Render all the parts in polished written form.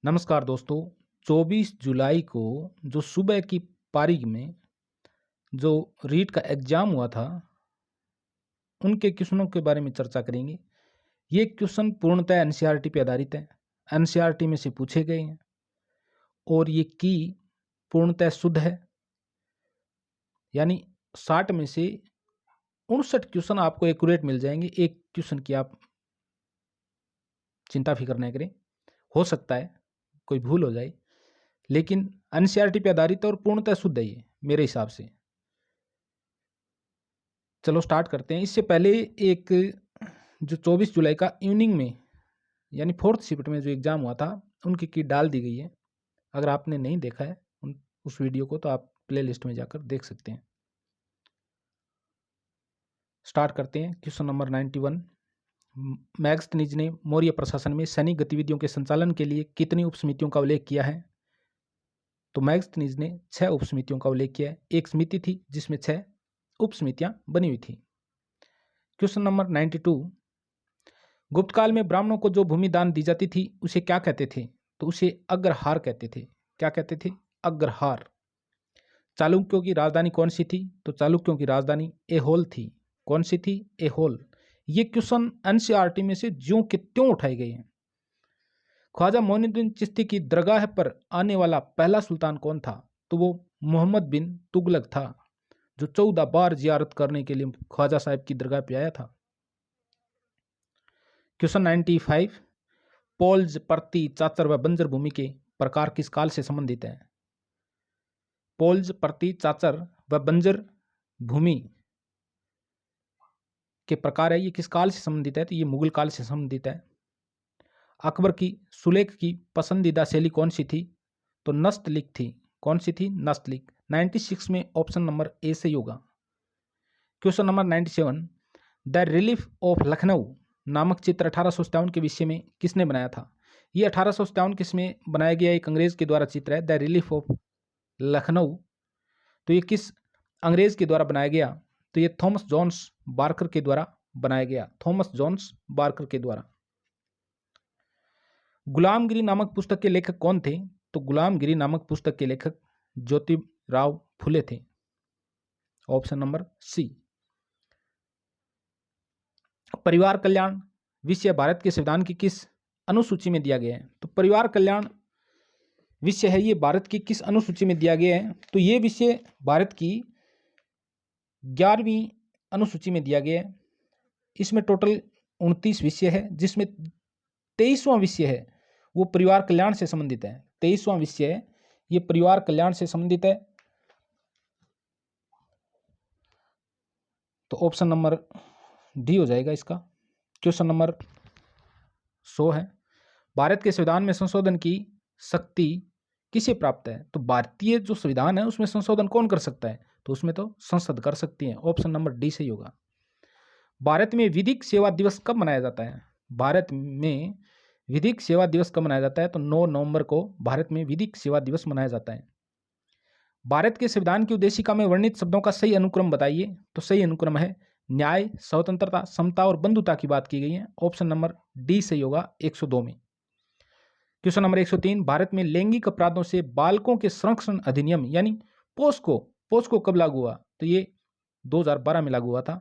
नमस्कार दोस्तों। 24 जुलाई को जो सुबह की पारी में जो रीट का एग्ज़ाम हुआ था, उनके क्वेश्चनों के बारे में चर्चा करेंगे। ये क्वेश्चन पूर्णतः एनसीईआरटी पे आधारित है। एनसीईआरटी में से पूछे गए हैं और ये की पूर्णतः शुद्ध है, यानी 60 में से 59 क्वेश्चन आपको एक्यूरेट मिल जाएंगे। एक क्वेश्चन की आप चिंता फ़िक्र नहीं करें, हो सकता है कोई भूल हो जाए, लेकिन एनसीईआरटी पे आधारित है और पूर्णतः शुद्ध है ये मेरे हिसाब से। चलो स्टार्ट करते हैं। इससे पहले एक जो 24 जुलाई का इवनिंग में यानी 4th शिफ्ट में जो एग्ज़ाम हुआ था, उनकी किट डाल दी गई है। अगर आपने नहीं देखा है उस वीडियो को, तो आप प्लेलिस्ट में जाकर देख सकते हैं। स्टार्ट करते हैं। Question number 91। मैग्स्थनीज ने मौर्य प्रशासन में सैनिक गतिविधियों के संचालन के लिए कितनी उपसमितियों का उल्लेख किया है? तो मैग्स्थनीज ने 6 उपसमितियों का उल्लेख किया है। एक समिति थी जिसमें 6 उपसमितियां बनी हुई थी। Question number 92। गुप्त काल में ब्राह्मणों को जो भूमि दान दी जाती थी उसे क्या कहते थे? तो उसे अग्रहार कहते थे। क्या कहते थे? अग्रहार। चालुक्यों की राजधानी कौन सी थी? तो चालुक्यों की राजधानी एहोल थी। कौन सी थी? एहोल। ये क्वेश्चन एनसीईआरटी में से ज्यों के त्यों उठाए गए हैं। ख्वाजा मोइनुद्दीन चिश्ती की दरगाह पर आने वाला पहला सुल्तान कौन था? तो वो मोहम्मद बिन तुगलक था, जो 14 बार जियारत करने के लिए ख्वाजा साहब की दरगाह पे आया था। क्वेश्चन 95। पोल्ज, परती, चाचर व बंजर भूमि के प्रकार किस काल से संबंधित है? पोल्ज, परती, चाचर व बंजर भूमि के प्रकार है, ये किस काल से संबंधित है? तो ये मुगल काल से संबंधित है। अकबर की सुलेख की पसंदीदा शैली कौन सी थी? तो नस्तलिक थी। कौन सी थी? नस्तलिक। 96 में ऑप्शन नंबर ए सही होगा। Question number 97। The relief of Lucknow नामक चित्र 1857 के विषय में किसने बनाया था? ये 1857 किसमें बनाया गया एक अंग्रेज के द्वारा चित्र है, द रिलीफ ऑफ लखनऊ। तो ये किस अंग्रेज के द्वारा बनाया गया? तो ये थॉमस जॉन्स बार्कर के द्वारा बनाया गया। थॉमस जॉन्स बार्कर के द्वारा। गुलामगिरी नामक पुस्तक के लेखक कौन थे? तो गुलामगिरी नामक पुस्तक के लेखक ज्योतिराव फुले थे। Option number C. परिवार कल्याण विषय भारत के संविधान की किस अनुसूची में दिया गया है? तो परिवार कल्याण विषय है, ये भारत की किस अनुसूची में दिया गया है? तो ये विषय भारत की 11वीं अनुसूची में दिया गया है। इसमें टोटल 29 विषय है, जिसमें 23वां विषय है वो परिवार कल्याण से संबंधित है। 23वां विषय है ये परिवार कल्याण से संबंधित है। तो ऑप्शन नंबर डी हो जाएगा इसका। क्वेश्चन नंबर 100 है। भारत के संविधान में संशोधन की शक्ति किसे प्राप्त है? तो भारतीय जो संविधान है उसमें संशोधन कौन कर सकता है? तो उसमें तो संसद कर सकती है। ऑप्शन नंबर डी सही होगा। भारत में विधिक सेवा दिवस कब मनाया जाता है? भारत में विधिक सेवा दिवस कब मनाया जाता है? तो 9 नवंबर को भारत में विधिक सेवा दिवस मनाया जाता है। भारत के संविधान की उद्देशिका में वर्णित शब्दों का सही अनुक्रम बताइए। तो सही अनुक्रम है न्याय, स्वतंत्रता, समता और बंधुता की बात की गई है। ऑप्शन नंबर डी सही होगा 102 में। Question number 103। भारत में लैंगिक अपराधों से बालकों के संरक्षण अधिनियम यानी पोस्को कब लागू हुआ? तो ये 2012 में लागू हुआ था।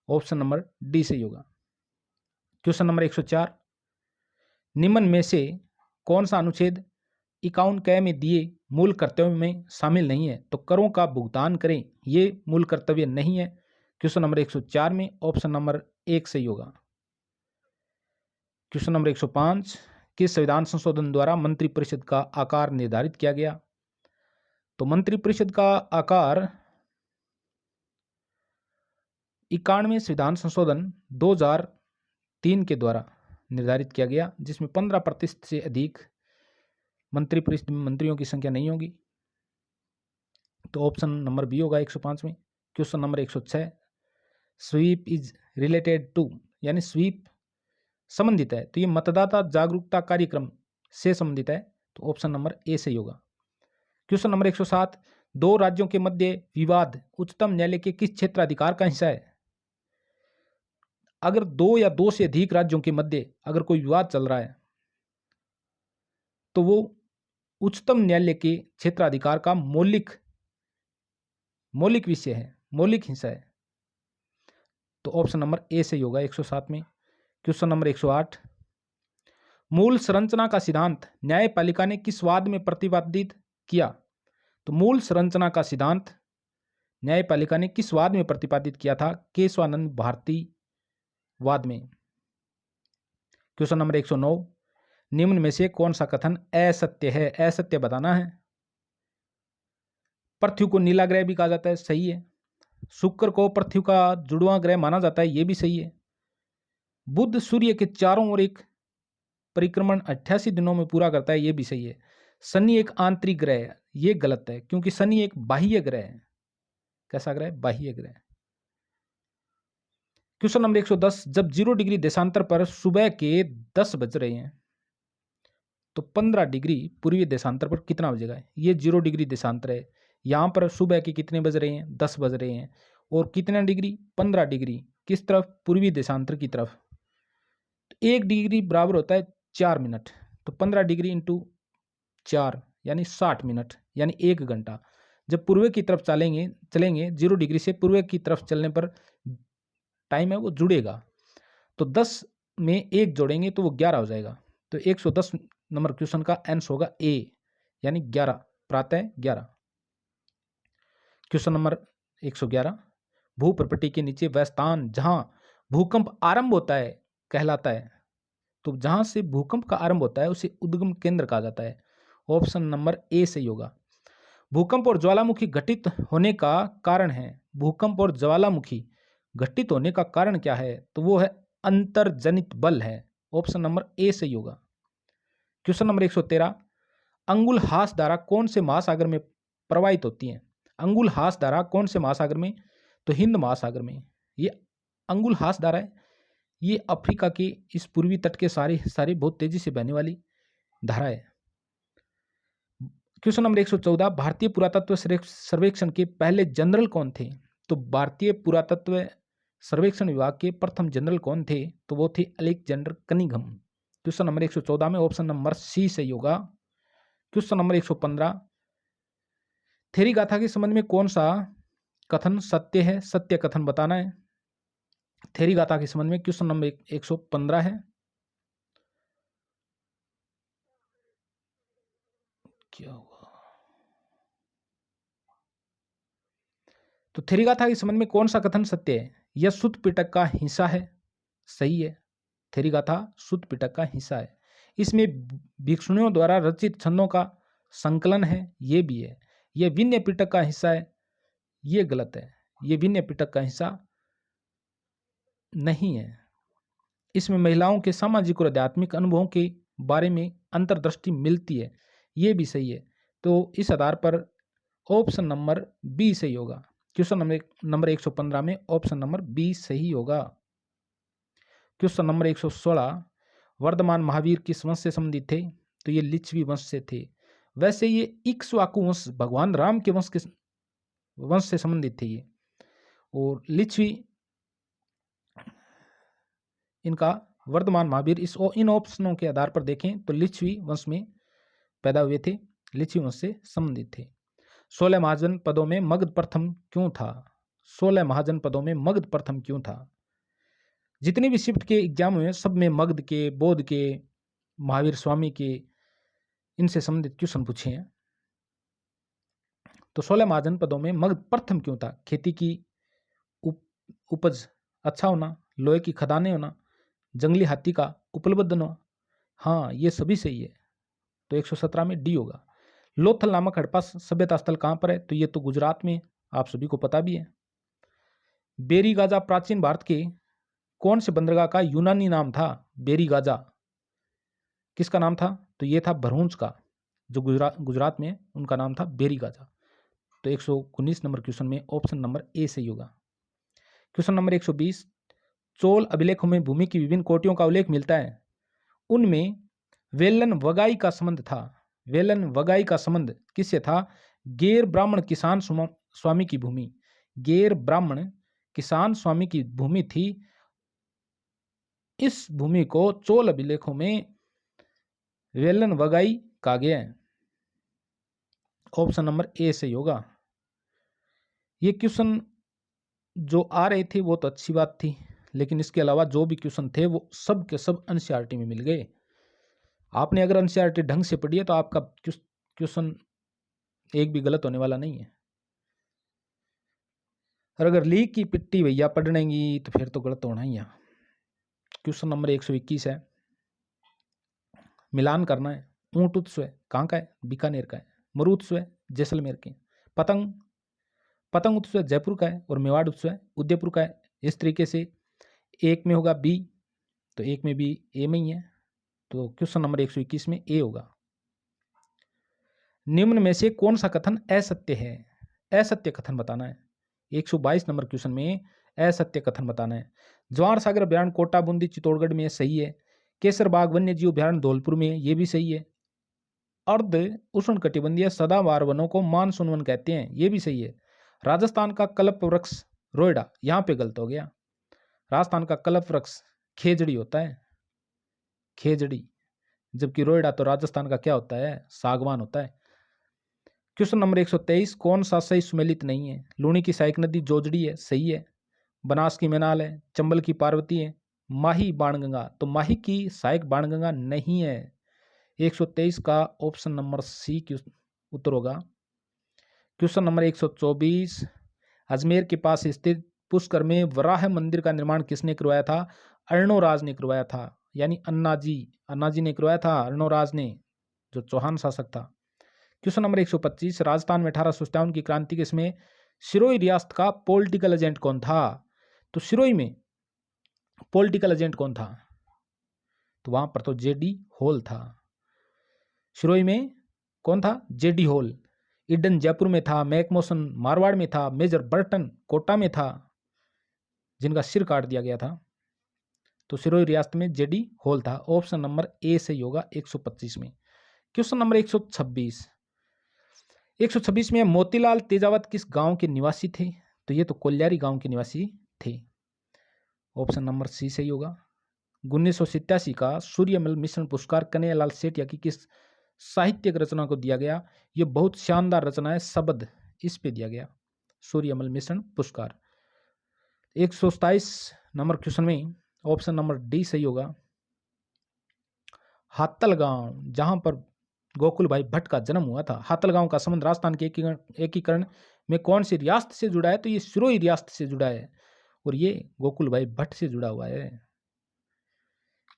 ऑप्शन नंबर डी सही होगा। Question number 104। निम्न में से कौन सा अनुच्छेद 51 क में दिए मूल कर्तव्यों में शामिल नहीं है? तो करों का भुगतान करें, ये मूल कर्तव्य नहीं है। क्वेश्चन नंबर 104 में ऑप्शन नंबर 1 सही होगा। Question number 105। किस संविधान संशोधन द्वारा मंत्रिपरिषद का आकार निर्धारित किया गया? तो मंत्रिपरिषद का आकार 91वें संविधान संशोधन 2003 के द्वारा निर्धारित किया गया, जिसमें 15% से अधिक मंत्रिपरिषद में मंत्रियों की संख्या नहीं होगी। तो ऑप्शन नंबर बी होगा 105 में। Question number 106। SVEEP is related to यानी स्वीप संबंधित है, तो ये मतदाता जागरूकता कार्यक्रम से संबंधित है। तो ऑप्शन नंबर ए सही होगा। Question number 107। 2 राज्यों के मध्य विवाद उच्चतम न्यायालय के किस क्षेत्राधिकार का हिस्सा है? अगर 2 या 2 से अधिक राज्यों के मध्य अगर कोई विवाद चल रहा है तो वो उच्चतम न्यायालय के क्षेत्राधिकार का मौलिक विषय है, मौलिक हिस्सा है। तो ऑप्शन नंबर ए सही होगा 107 में। क्वेश्चन नंबर 108, मूल संरचना का सिद्धांत न्यायपालिका ने किस वाद में प्रतिपादित किया? तो मूल संरचना का सिद्धांत न्यायपालिका ने किस वाद में प्रतिपादित किया था? केशवानंद भारती वाद में। क्वेश्चन नंबर 109, निम्न में से कौन सा कथन असत्य है? असत्य बताना है। पृथ्वी को नीला ग्रह भी कहा जाता है, सही है। शुक्र को पृथ्वी का जुड़वां ग्रह माना जाता है, यह भी सही है। बुध सूर्य के चारों ओर एक परिक्रमण 88 दिनों में पूरा करता है, यह भी सही है। शनि एक आंतरिक ग्रह है, यह गलत है क्योंकि शनि एक बाह्य ग्रह है। कैसा ग्रह? बाह्य ग्रह। क्वेश्चन नंबर 110, जब 0 डिग्री देशांतर पर सुबह के 10 बज रहे हैं तो 15 डिग्री पूर्वी देशांतर पर कितना बजेगा? ये 0 डिग्री देशांतर है। यहाँ पर सुबह के कितने बज रहे हैं? 10 बज रहे हैं। और कितना डिग्री? 15 डिग्री। किस तरफ? पूर्वी देशांतर की तरफ। तो 1 डिग्री बराबर होता है 4 मिनट। तो 15 डिग्री इंटू 4 यानी 60 मिनट, यानी 1 घंटा। जब पूर्व की तरफ चलेंगे 0 डिग्री से पूर्व की तरफ चलने पर टाइम है वो जुड़ेगा। तो 10 में 1 जोड़ेंगे तो वो 11 हो जाएगा। तो 110 नंबर क्वेश्चन का आंसर होगा ए, यानी 11, प्रातः 11। क्वेश्चन नंबर 111, भूप्रपट्टी के नीचे वह स्थान जहां भूकंप आरंभ होता है कहलाता है। तो जहां से भूकंप का आरंभ होता है उसे उद्गम केंद्र कहा जाता है। ऑप्शन नंबर ए सही होगा। भूकंप और ज्वालामुखी घटित होने का कारण है। भूकंप और ज्वालामुखी घटित होने का कारण क्या है? तो वो है अंतर्जनित बल है। ऑप्शन नंबर ए सही होगा। क्वेश्चन नंबर 113, अंगुलहास धारा कौन से महासागर में प्रवाहित होती है? अंगुलहास धारा कौन से महासागर में? तो हिंद महासागर में। ये अंगुलहास धारा है, ये अफ्रीका के इस पूर्वी तट के सारे बहुत तेजी से बहने वाली धारा है। क्वेश्चन नंबर 114, भारतीय पुरातत्व सर्वेक्षण के पहले जनरल कौन थे? तो भारतीय पुरातत्व सर्वेक्षण विभाग के प्रथम जनरल कौन थे? तो वो थे अलेक्जेंडर कनिंघम। क्वेश्चन नंबर 114 में ऑप्शन नंबर सी सही होगा। क्वेश्चन नंबर 115, थेरी गाथा के संबंध में कौन सा कथन सत्य है? सत्य कथन बताना है थेरी गाथा के संबंध में। क्वेश्चन नंबर 115 है, क्या हुआ? तो थेरी गाथा के संबंध में कौन सा कथन सत्य है? यह सुत पिटक का हिस्सा है, सही है। थेरी गाथा सुत पिटक का हिस्सा है। इसमें भिक्षुणियों द्वारा रचित छंदों का संकलन है, ये भी है। यह विनय पिटक का हिस्सा है, ये गलत है। ये विनय पिटक का हिस्सा नहीं है। इसमें महिलाओं के सामाजिक और आध्यात्मिक अनुभवों के बारे में अंतर्दृष्टि मिलती है, ये भी सही है। तो इस आधार पर ऑप्शन नंबर बी सही होगा। क्वेश्चन नंबर 115 में ऑप्शन नंबर बी सही होगा। क्वेश्चन नंबर 116, वर्धमान महावीर किस वंश से संबंधित थे? तो ये लिच्छवी वंश से थे। वैसे ये इक्ष्वाकु वंश भगवान राम के वंश से संबंधित थे ये। और लिच्छवी इनका वर्धमान महावीर इन ऑप्शनों के आधार पर देखें तो लिच्छवी वंश में पैदा हुए थे, लिच्छवी वंश से संबंधित थे। 16 महाजन पदों में मगध प्रथम क्यों था? 16 महाजन पदों में मगध प्रथम क्यों था? जितने भी शिफ्ट के एग्जाम हुए सब में मगध के, बौद्ध के, महावीर स्वामी के, इनसे संबंधित क्वेश्चन पूछे हैं। तो 16 महाजन पदों में मगध प्रथम क्यों था? खेती की उपज अच्छा होना, लोहे की खदानें होना, जंगली हाथी का उपलब्ध होना। हाँ, ये सभी सही है। तो 117 में डी होगा। लोथल नामक हड़प्पा सभ्यता स्थल कहाँ पर है? तो ये तो गुजरात में, आप सभी को पता भी है। बेरी गाजा प्राचीन भारत के कौन से बंदरगाह का यूनानी नाम था? बेरी गाजा किसका नाम था? तो ये था भरूच का, जो गुजरात में, उनका नाम था बेरी गाजा। तो 119 नंबर क्वेश्चन में ऑप्शन नंबर ए सही होगा। क्वेश्चन नंबर 120, चोल अभिलेखों में भूमि की विभिन्न कोटियों का उल्लेख मिलता है। उनमें वेलन वगाई का संबंध था। वेलन वगाई का संबंध किससे था? गैर ब्राह्मण किसान स्वामी की भूमि, गैर ब्राह्मण किसान स्वामी की भूमि थी। इस भूमि को चोल अभिलेखों में वेलन वगाई कहा गया है? ऑप्शन नंबर ए सही होगा। ये क्वेश्चन जो आ रहे थे वो तो अच्छी बात थी, लेकिन इसके अलावा जो भी क्वेश्चन थे वो सब के सब एनसीईआरटी में मिल गए। आपने अगर एनसीईआरटी ढंग से पढ़ी है तो आपका क्वेश्चन एक भी गलत होने वाला नहीं है। और अगर लीक की पिट्टी भैया पढ़नेगी तो फिर तो गलत होना ही है। क्वेश्चन नंबर 121 है, मिलान करना है। ऊंट उत्सव कहाँ का है? बीकानेर का है। मरु उत्सव जैसलमेर के। पतंग उत्सव जयपुर का है और मेवाड़ उत्सव उदयपुर का है। इस तरीके से एक में होगा बी, तो एक में भी ए में ही है, तो क्वेश्चन नंबर 121 में ए होगा। निम्न में से कौन सा कथन असत्य है? असत्य कथन बताना है। 122 नंबर क्वेश्चन में असत्य कथन बताना है। जवाहर सागर अभ्यारण्य कोटा बूंदी चित्तौड़गढ़ में सही है। केसर बाग वन्य जीव अभ्यारण्य धौलपुर में, ये भी सही है। अर्ध उष्णकटिबंधीय सदाबहार वनों को मानसून वन कहते हैं, ये भी सही है। राजस्थान का कल्प वृक्ष रोयडा, यहाँ पे गलत हो गया। राजस्थान का कल्प वृक्ष खेजड़ी होता है, खेजड़ी, जबकि रोयडा तो राजस्थान का क्या होता है? सागवान होता है। क्वेश्चन नंबर 123, कौन सा सही सुमेलित नहीं है? लूणी की सहायक नदी जोजड़ी है, सही है। बनास की मैनाल है, चंबल की पार्वती है, माही बाणगंगा, तो माही की सहायक बाणगंगा नहीं है। 123 का ऑप्शन नंबर सी उत्तर होगा। क्वेश्चन नंबर 124, अजमेर के पास स्थित पुष्कर में वराह मंदिर का निर्माण किसने करवाया था? अर्णोराज ने करवाया था, यानी अन्नाजी ने करवाया था, अर्णोराज ने, जो चौहान शासक था। क्वेश्चन नंबर 125, राजस्थान में 1857 की क्रांति के समय सिरोही रियासत का पॉलिटिकल एजेंट कौन था? तो सिरोही में पॉलिटिकल एजेंट कौन था? तो वहां पर तो जेडी होल था। सिरोही में कौन था? JD whole. इडन जयपुर में था, मैकमोसन मारवाड़ में था, मेजर बर्टन कोटा में था, जिनका सिर काट दिया गया था। तो सिरोही रियासत में जेडी होल था। ऑप्शन नंबर ए सही होगा 125 में। क्वेश्चन नंबर 126 में मोतीलाल तेजावत किस गांव के निवासी थे? तो ये तो कोल्यारी गांव के निवासी थे। ऑप्शन नंबर सी सही होगा। 1987 का सूर्यमल मिशन पुरस्कार कन्हैयालाल सेठिया की किस साहित्यिक रचना को दिया गया? ये बहुत शानदार रचना है, शब्द इस पे दिया गया, सूर्यमल मिशन पुरस्कार। 127 नंबर क्वेश्चन में ऑप्शन नंबर डी सही होगा। हातल गांव, जहां पर गोकुल भाई भट्ट का जन्म हुआ था। हातल गांव का संबंध राजस्थान के एकीकरण में कौन सी रियासत से जुड़ा है? तो ये सिरोही रियासत से जुड़ा है, और ये गोकुल भाई भट्ट से जुड़ा हुआ है।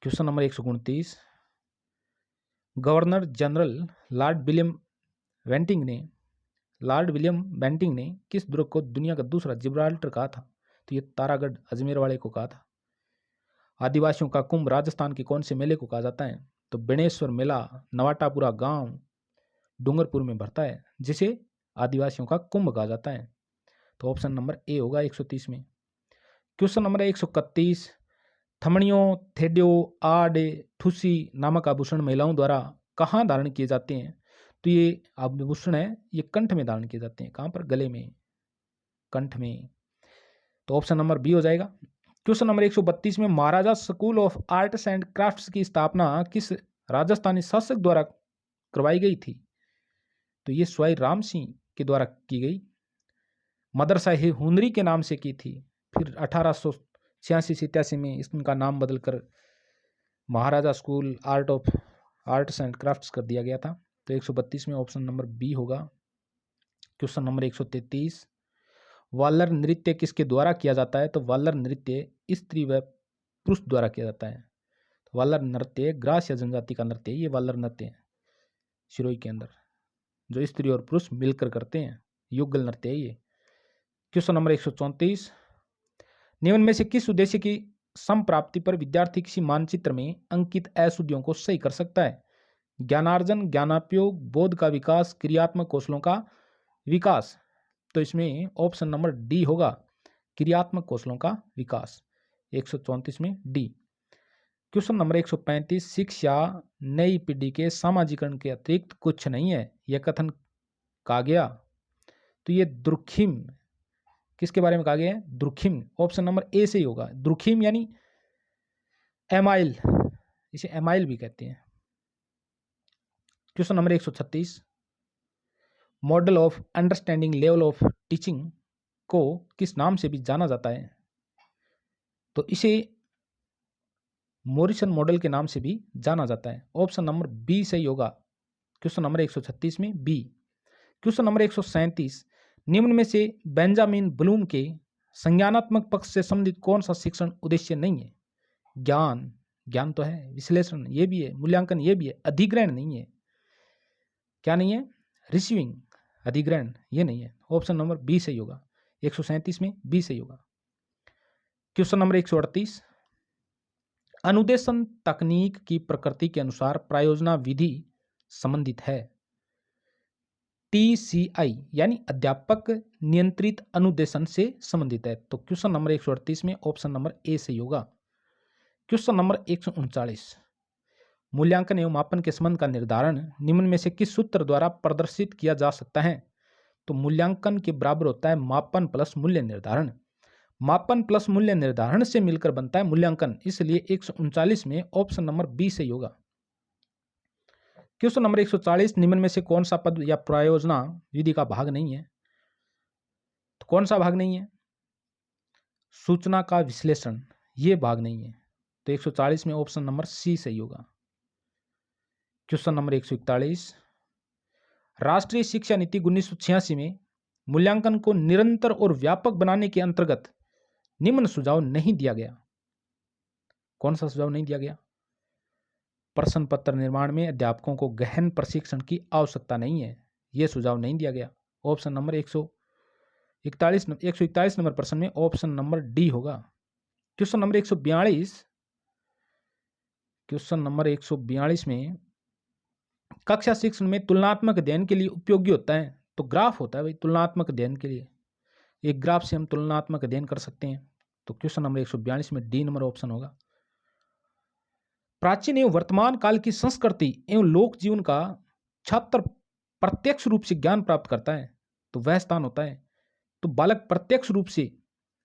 Question number 129, governor general lord William Bentinck ने किस दुर्ग को दुनिया का दूसरा जिब्राल्टर कहा था? तो ये तारागढ़ अजमेर वाले को कहा था। आदिवासियों का कुंभ राजस्थान के कौन से मेले को कहा जाता है? तो बेणेश्वर मेला नवाटापुरा गांव डूंगरपुर में भरता है, जिसे आदिवासियों का कुंभ कहा जाता है। तो ऑप्शन नंबर ए होगा 130 में। क्वेश्चन नंबर 131, थमणियों, थेडियो, आडे, ठुसी नामक आभूषण महिलाओं द्वारा कहाँ धारण किए जाते हैं? तो ये आभूषण है, ये कंठ में धारण किए जाते हैं। कहाँ पर? गले में, कंठ में। तो ऑप्शन नंबर बी हो जाएगा। क्वेश्चन नंबर 132 में Maharaja school of arts and crafts की स्थापना किस राजस्थानी शासक द्वारा करवाई गई थी? तो ये स्वाई राम सिंह के द्वारा की गई। मदरसा हुनरी के नाम से की थी, फिर 1886-87 में इसका नाम बदलकर महाराजा स्कूल आर्ट्स एंड क्राफ्ट्स कर दिया गया था। तो 132 में ऑप्शन नंबर बी होगा। क्वेश्चन नंबर 133, वालर नृत्य किसके द्वारा किया जाता है? तो वालर नृत्य स्त्री व पुरुष द्वारा किया जाता है। वालर नृत्य ग्रास या जनजाति का नृत्य, ये वालर नृत्य है सिरोही के अंदर, जो स्त्री और पुरुष मिलकर करते हैं, युगल नृत्य है ये। क्वेश्चन नंबर 134, निम्न में से किस उद्देश्य की संप्राप्ति पर विद्यार्थी किसी मानचित्र में अंकित अशुद्धियों को सही कर सकता है? ज्ञानार्जन, ज्ञानापयोग, बोध का विकास, क्रियात्मक कौशलों का विकास। तो इसमें ऑप्शन नंबर डी होगा, क्रियात्मक कौशलों का विकास। 134 में डी। क्वेश्चन नंबर 135, शिक्षा नई पीढ़ी के सामाजिकरण के अतिरिक्त कुछ नहीं है, यह कथन कहा गया। तो ये द्रुखिम किसके बारे में कहा गया है? द्रुखिम। ऑप्शन नंबर ए से ही होगा। द्रुखिम यानी एमाइल, इसे एमाइल भी कहते हैं। Question number 136, model of understanding level of teaching को किस नाम से भी जाना जाता है? तो इसे मॉरिसन मॉडल के नाम से भी जाना जाता है। ऑप्शन नंबर बी सही होगा क्वेश्चन नंबर 136 में बी। क्वेश्चन नंबर 137, निम्न में से बेंजामिन ब्लूम के संज्ञानात्मक पक्ष से संबंधित कौन सा शिक्षण उद्देश्य नहीं है? ज्ञान, ज्ञान तो है, विश्लेषण ये भी है, मूल्यांकन ये भी है, अधिग्रहण नहीं है। क्या नहीं है? रिसीविंग, अधिग्रहण ये नहीं है। ऑप्शन नंबर बी सही होगा, 137 में बी सही होगा। क्वेश्चन नंबर 138, अनुदेशन तकनीक की प्रकृति के अनुसार प्रायोजना विधि संबंधित है। TCI यानी अध्यापक नियंत्रित अनुदेशन से संबंधित है। तो क्वेश्चन नंबर 138 में ऑप्शन नंबर ए सही होगा। क्वेश्चन नंबर 139, मूल्यांकन एवं मापन के संबंध का निर्धारण निम्न में से किस सूत्र द्वारा प्रदर्शित किया जा सकता है? तो मूल्यांकन के बराबर होता है मापन प्लस मूल्य निर्धारण। मापन प्लस मूल्य निर्धारण से मिलकर बनता है मूल्यांकन, इसलिए 139 में ऑप्शन नंबर बी सही होगा। क्वेश्चन नंबर 140, निम्न में से कौन सा पद या प्रायोजना विधि का भाग नहीं है? तो कौन सा भाग नहीं है? सूचना का विश्लेषण, ये भाग नहीं है। तो 140 में ऑप्शन नंबर सी सही होगा। क्वेश्चन नंबर 141, राष्ट्रीय शिक्षा नीति 1986 में मूल्यांकन को निरंतर और व्यापक बनाने के अंतर्गत निम्न सुझाव नहीं दिया गया। कौन सा सुझाव नहीं दिया गया? प्रश्न पत्र निर्माण में अध्यापकों को गहन प्रशिक्षण की आवश्यकता नहीं है, यह सुझाव नहीं दिया गया। ऑप्शन नंबर 141 नंबर प्रश्न में ऑप्शन नंबर डी होगा। क्वेश्चन नंबर 142 में कक्षा शिक्षण में तुलनात्मक अध्ययन के लिए उपयोगी होता है। तो ग्राफ होता है भाई तुलनात्मक अध्ययन के लिए, एक ग्राफ से हम तुलनात्मक अध्ययन कर सकते हैं। तो क्वेश्चन नंबर 142 में डी नंबर ऑप्शन होगा। प्राचीन एवं वर्तमान काल की संस्कृति एवं लोक जीवन का छात्र प्रत्यक्ष रूप से ज्ञान प्राप्त करता है, तो वह स्थान होता है। तो बालक प्रत्यक्ष रूप से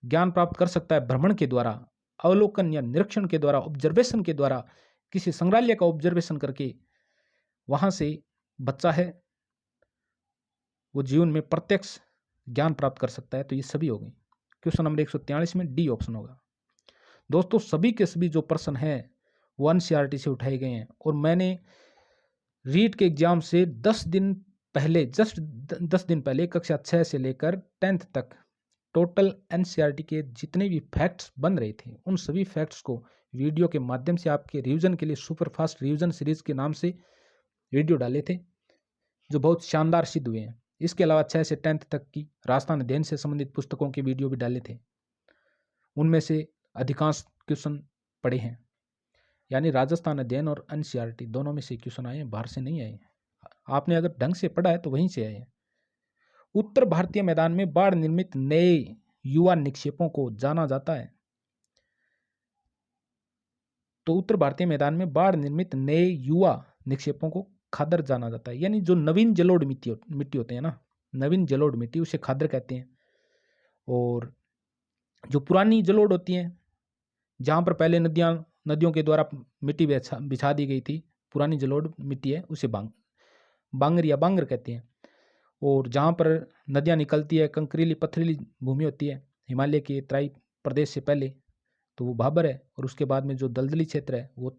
ज्ञान प्राप्त कर सकता है भ्रमण के द्वारा, अवलोकन या निरीक्षण के द्वारा, ऑब्जर्वेशन के द्वारा, किसी संग्रहालय का ऑब्जर्वेशन करके वहां से बच्चा है वो जीवन में प्रत्यक्ष ज्ञान प्राप्त कर सकता है। तो ये सभी हो गई। क्वेश्चन नंबर 143 में डी ऑप्शन होगा। दोस्तों सभी के सभी जो प्रश्न है वो NCERT से उठाए गए हैं, और मैंने रीट के एग्जाम से 10 दिन पहले, जस्ट 10 दिन पहले कक्षा 6 से लेकर 10th तक टोटल NCERT के जितने भी फैक्ट्स बन रहे थे उन सभी फैक्ट्स को वीडियो के माध्यम से आपके रिवीजन के लिए सुपर फास्ट रिवीजन सीरीज के नाम से वीडियो डाले थे, जो बहुत शानदार सिद्ध हुए हैं। इसके अलावा 6 से 10th तक की राजस्थान अध्ययन से संबंधित पुस्तकों के वीडियो भी डाले थे, उनमें से अधिकांश क्वेश्चन पढ़े हैं। यानी राजस्थान अध्ययन और NCERT दोनों में से क्वेश्चन आए हैं, बाहर से नहीं आए हैं। आपने अगर ढंग से पढ़ा है तो वहीं से आए हैं। उत्तर भारतीय मैदान में बाढ़ निर्मित नए युवा निक्षेपों को जाना जाता है। तो उत्तर भारतीय मैदान में बाढ़ निर्मित नए युवा निक्षेपों को खादर जाना जाता है। यानी जो नवीन जलोढ़ मिट्टी होते हैं ना, नवीन जलोढ़ मिट्टी, उसे खादर कहते हैं। और जो पुरानी जलोढ़ होती है, जहाँ पर पहले नदियों के द्वारा मिट्टी बिछा दी गई थी, पुरानी जलोढ़ मिट्टी है, उसे बांगर या बांगर कहते हैं। और जहाँ पर नदियाँ निकलती है, कंकरीली पथरीली भूमि होती है हिमालय के तराई प्रदेश से पहले, तो वो भाबर है। और उसके बाद में जो दलदली क्षेत्र है वो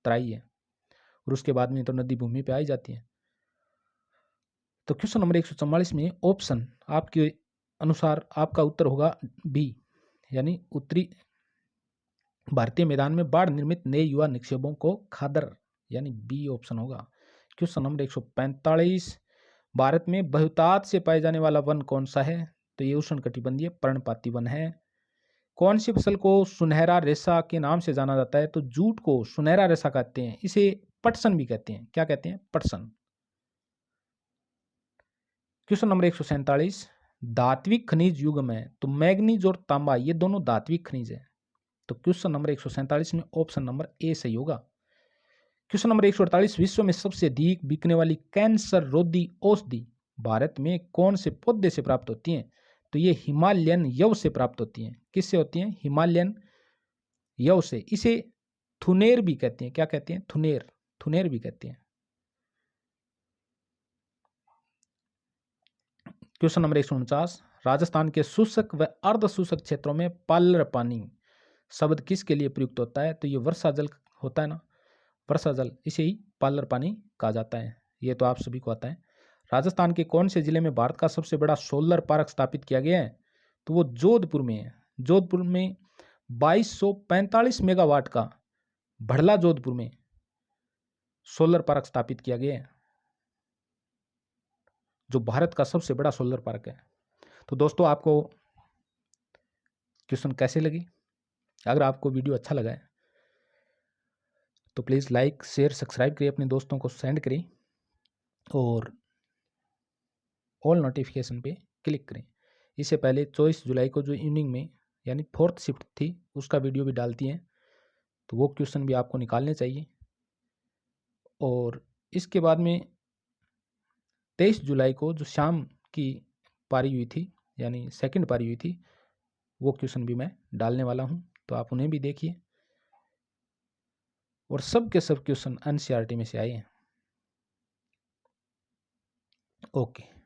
तराई है, और उसके बाद में तो नदी भूमि पे आई जाती है। तो क्वेश्चन नंबर 144 में ऑप्शन आपके अनुसार आपका उत्तर होगा बी, यानी उत्तरी भारतीय मैदान में बाढ़ निर्मित नए युवा निक्षेपों को खादर, यानी बी ऑप्शन होगा। क्वेश्चन नंबर 145, भारत में बहुतायत से पाए जाने वाला वन कौन सा है? तो ये उष्णकटिबंधीय पर्णपाती वन है। कौन सी फसल को सुनहरा रेशा के नाम से जाना जाता है? तो जूट को सुनहरा रेशा कहते हैं, इसे पटसन भी कहते हैं। क्या कहते हैं? पटसन। क्वेश्चन नंबर 147, धात्विक खनिज युग में तो मैग्नीज और तांबा ये दोनों धात्विक खनिज है। तो क्वेश्चन नंबर 147 में ऑप्शन नंबर ए सही होगा। क्वेश्चन नंबर 148, विश्व में सबसे अधिक बिकने वाली कैंसर रोधी औषधि भारत में कौन से पौधे से प्राप्त होती हैं? तो ये हिमालयन यव से प्राप्त होती हैं। किससे होती हैं? हिमालयन यव से। इसे थुनेर भी कहते हैं। क्या कहते हैं? थुनेर, थुनेर भी कहते हैं। क्वेश्चन नंबर 149, राजस्थान के शुष्क व अर्ध शुष्क क्षेत्रों में पाल्लर पानी शब्द किसके लिए प्रयुक्त होता है? तो ये वर्षा जल होता है ना, वर्षा जल, इसे ही पाल्लर पानी कहा जाता है। ये तो आप सभी को आता है। राजस्थान के कौन से जिले में भारत का सबसे बड़ा सोलर पार्क स्थापित किया गया है? तो वो जोधपुर में है। जोधपुर में 2245 मेगावाट का भड़ला जोधपुर में सोलर पार्क स्थापित किया गया है, जो भारत का सबसे बड़ा सोलर पार्क है। तो दोस्तों, आपको क्वेश्चन कैसे लगी? अगर आपको वीडियो अच्छा लगा है तो प्लीज़ लाइक, शेयर, सब्सक्राइब करिए, अपने दोस्तों को सेंड करें और ऑल नोटिफिकेशन पे क्लिक करें। इससे पहले 24 जुलाई को जो इवनिंग में यानी 4th शिफ्ट थी, उसका वीडियो भी डालती हैं, तो वो क्वेश्चन भी आपको निकालने चाहिए। और इसके बाद में 23 जुलाई को जो शाम की पारी हुई थी, यानी सेकंड पारी हुई थी, वो क्वेश्चन भी मैं डालने वाला हूँ, तो आप उन्हें भी देखिए। और सब के सब क्वेश्चन एनसीईआरटी में से आए हैं। ओके।